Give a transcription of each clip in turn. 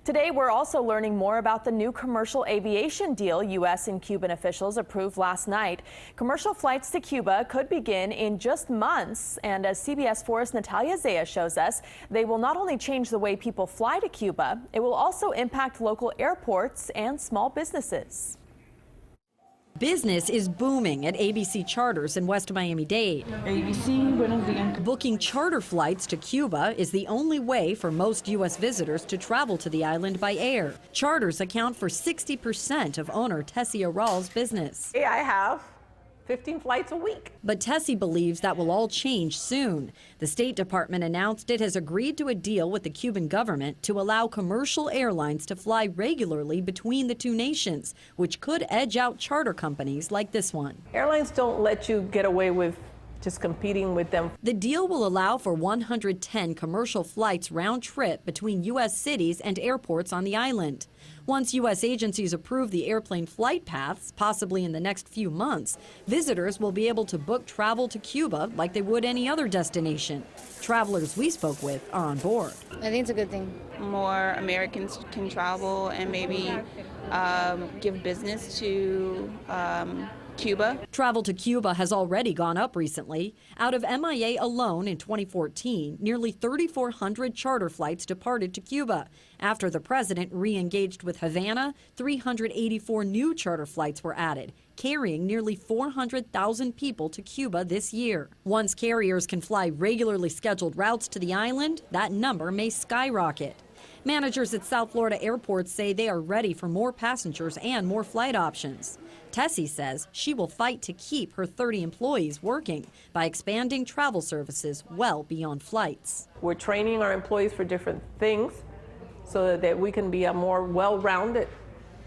Today, we're also learning more about the new commercial aviation deal U.S. and Cuban officials approved last night. Commercial flights to Cuba could begin in just months. And as CBS 4's Natalia shows us, they will not only change the way people fly to Cuba, it will also impact local airports and small businesses. Business is booming at ABC Charters in West Miami-Dade. ABC, buenos días. Booking charter flights to Cuba is the only way for most U.S. visitors to travel to the island by air. Charters account for 60% of owner Tessie Arral's business. Hey, I have 15 flights a week. But Tessie believes that will all change soon. The State Department announced it has agreed to a deal with the Cuban government to allow commercial airlines to fly regularly between the two nations, which could edge out charter companies like this one. Airlines don't let you get away with just competing with them. The deal will allow for 110 commercial flights round trip between U.S. cities and airports on the island. Once U.S. agencies approve the airplane flight paths, possibly in the next few months, visitors will be able to book travel to Cuba like they would any other destination. Travelers we spoke with are on board. I think it's a good thing. More Americans can travel and maybe give business to Cuba. Travel to Cuba has already gone up recently. Out of MIA alone in 2014, nearly 3,400 charter flights departed to Cuba. After the president re-engaged with Havana, 384 new charter flights were added, carrying nearly 400,000 people to Cuba this year. Once carriers can fly regularly scheduled routes to the island, that number may skyrocket. Managers at South Florida airports say they are ready for more passengers and more flight options. Tessie says she will fight to keep her 30 employees working by expanding travel services well beyond flights. We're training our employees for different things so that we can be a more well-rounded,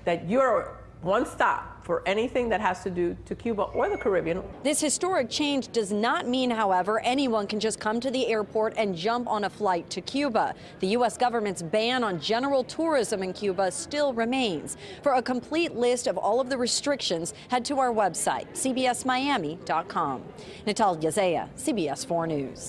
that you're one stop for anything that has to do to Cuba or the Caribbean. This historic change does not mean, however, anyone can just come to the airport and jump on a flight to Cuba. The U.S. government's ban on general tourism in Cuba still remains. For a complete list of all of the restrictions, head to our website, cbsmiami.com. Natalia, CBS 4 News.